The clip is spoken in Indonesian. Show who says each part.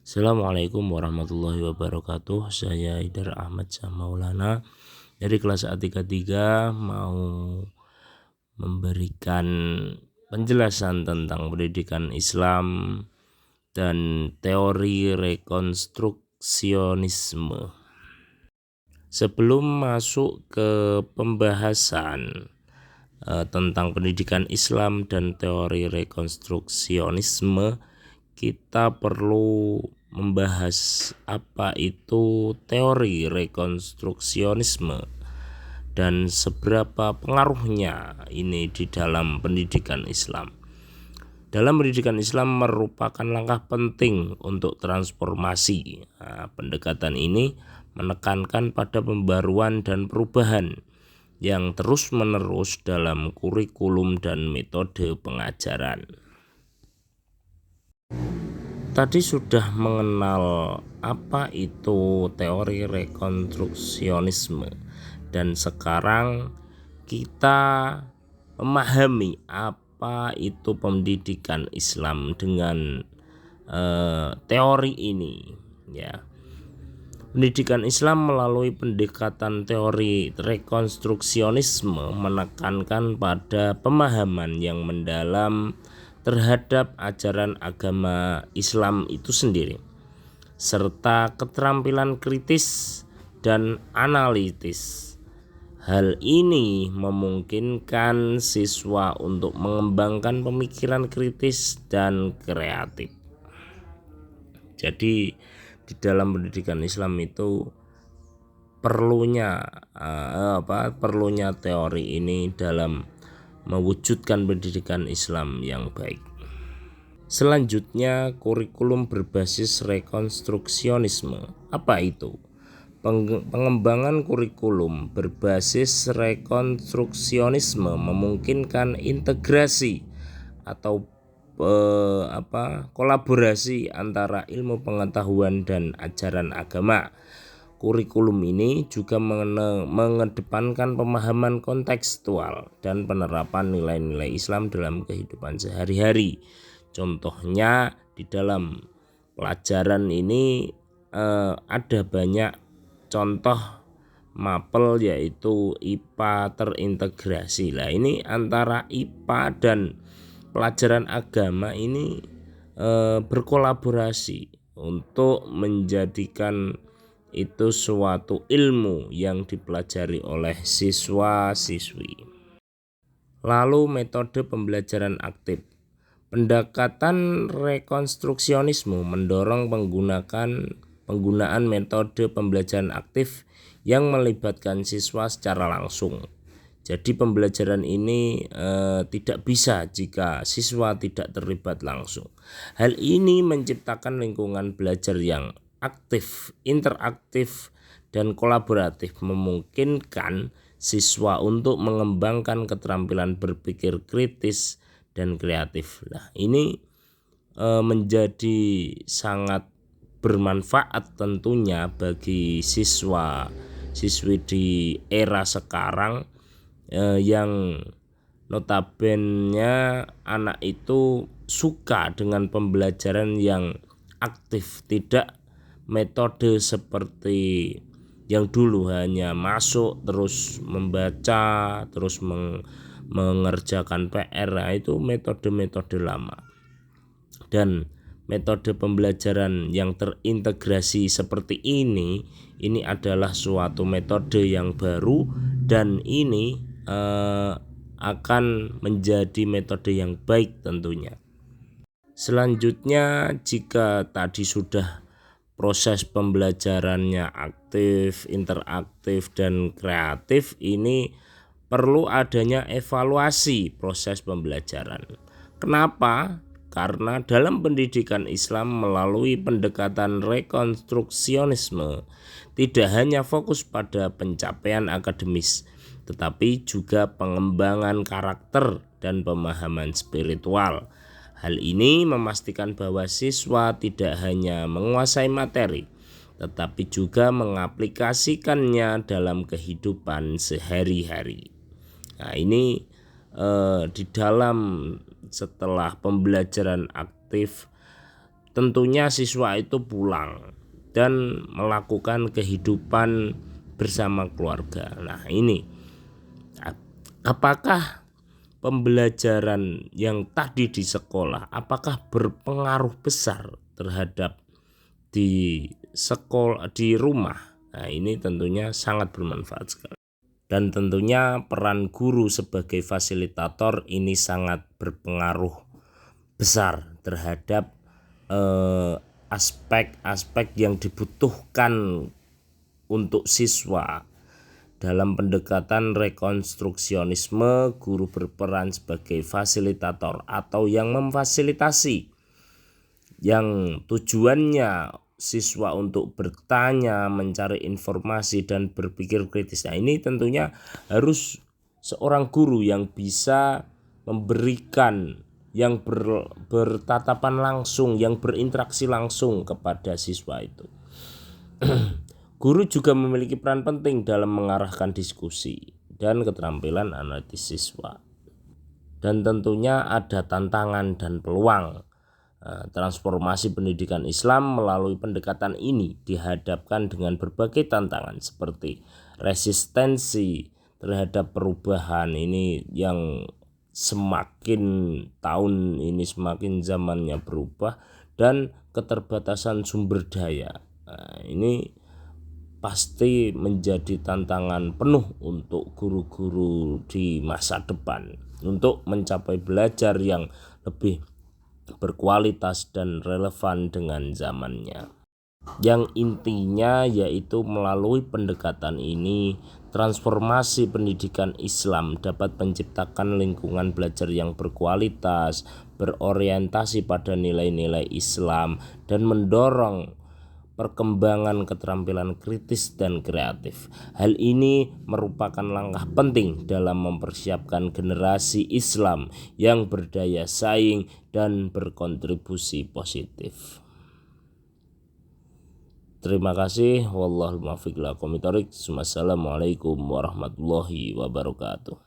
Speaker 1: Assalamualaikum warahmatullahi wabarakatuh. Saya Haidar Ahmad Syah Maulana dari kelas A33 mau memberikan penjelasan tentang pendidikan Islam dan teori rekonstruksionisme. Sebelum masuk ke pembahasan tentang pendidikan Islam dan teori rekonstruksionisme, kita perlu membahas apa itu teori rekonstruksionisme dan seberapa pengaruhnya ini di dalam pendidikan Islam. Dalam pendidikan Islam merupakan langkah penting untuk transformasi. Pendekatan ini menekankan pada pembaruan dan perubahan yang terus-menerus dalam kurikulum dan metode pengajaran. Tadi sudah mengenal apa itu teori rekonstruksionisme, dan sekarang kita memahami apa itu pendidikan Islam dengan teori ini, ya. Pendidikan Islam melalui pendekatan teori rekonstruksionisme menekankan pada pemahaman yang mendalam terhadap ajaran agama Islam itu sendiri, serta keterampilan kritis dan analitis. Hal ini memungkinkan siswa untuk mengembangkan pemikiran kritis dan kreatif. Jadi di dalam pendidikan Islam itu perlunya teori ini dalam mewujudkan pendidikan Islam yang baik. Selanjutnya, kurikulum berbasis rekonstruksionisme. Apa itu? Pengembangan kurikulum berbasis rekonstruksionisme memungkinkan integrasi atau kolaborasi antara ilmu pengetahuan dan ajaran agama. Kurikulum ini juga mengedepankan pemahaman kontekstual dan penerapan nilai-nilai Islam dalam kehidupan sehari-hari. Contohnya di dalam pelajaran ini ada banyak contoh mapel, yaitu IPA terintegrasi. Lah ini antara IPA dan pelajaran agama ini berkolaborasi untuk menjadikan itu suatu ilmu yang dipelajari oleh siswa-siswi. Lalu metode pembelajaran aktif. Pendekatan rekonstruksionisme mendorong penggunaan metode pembelajaran aktif yang melibatkan siswa secara langsung. Jadi pembelajaran ini tidak bisa jika siswa tidak terlibat langsung. Hal ini menciptakan lingkungan belajar yang aktif, interaktif, dan kolaboratif, memungkinkan siswa untuk mengembangkan keterampilan berpikir kritis dan kreatif. Nah, ini menjadi sangat bermanfaat tentunya bagi siswa-siswi di era sekarang yang notabene anak itu suka dengan pembelajaran yang aktif, tidak metode seperti yang dulu hanya masuk terus membaca terus mengerjakan PR. Itu metode-metode lama. Dan metode pembelajaran yang terintegrasi seperti ini adalah suatu metode yang baru, dan ini akan menjadi metode yang baik tentunya. Selanjutnya, jika tadi sudah proses pembelajarannya aktif, interaktif, dan kreatif, ini perlu adanya evaluasi proses pembelajaran. Kenapa? Karena dalam pendidikan Islam melalui pendekatan rekonstruksionisme tidak hanya fokus pada pencapaian akademis, tetapi juga pengembangan karakter dan pemahaman spiritual. Hal ini memastikan bahwa siswa tidak hanya menguasai materi, tetapi juga mengaplikasikannya dalam kehidupan sehari-hari. Nah, ini di dalam setelah pembelajaran aktif tentunya siswa itu pulang dan melakukan kehidupan bersama keluarga. Nah, ini apakah pembelajaran yang tadi di sekolah apakah berpengaruh besar terhadap di sekolah, di rumah? Nah, ini tentunya sangat bermanfaat sekali. Dan tentunya peran guru sebagai fasilitator ini sangat berpengaruh besar terhadap aspek-aspek yang dibutuhkan untuk siswa. Dalam pendekatan rekonstruksionisme, guru berperan sebagai fasilitator atau yang memfasilitasi, yang tujuannya siswa untuk bertanya, mencari informasi dan berpikir kritis. Nah, ini tentunya harus seorang guru yang bisa memberikan, yang bertatapan langsung, yang berinteraksi langsung kepada siswa itu. Guru juga memiliki peran penting dalam mengarahkan diskusi dan keterampilan analisis siswa. Dan tentunya ada tantangan dan peluang. Transformasi pendidikan Islam melalui pendekatan ini dihadapkan dengan berbagai tantangan seperti resistensi terhadap perubahan ini yang semakin tahun ini semakin zamannya berubah, dan keterbatasan sumber daya. Ini pasti menjadi tantangan penuh untuk guru-guru di masa depan untuk mencapai belajar yang lebih berkualitas dan relevan dengan zamannya. Yang intinya yaitu melalui pendekatan ini, transformasi pendidikan Islam dapat menciptakan lingkungan belajar yang berkualitas, berorientasi pada nilai-nilai Islam, dan mendorong perkembangan keterampilan kritis dan kreatif. Hal ini merupakan langkah penting dalam mempersiapkan generasi Islam yang berdaya saing dan berkontribusi positif. Terima kasih. Wallahul muwaffiq ila aqwamit thoriq. Wassalamualaikum warahmatullahi wabarakatuh.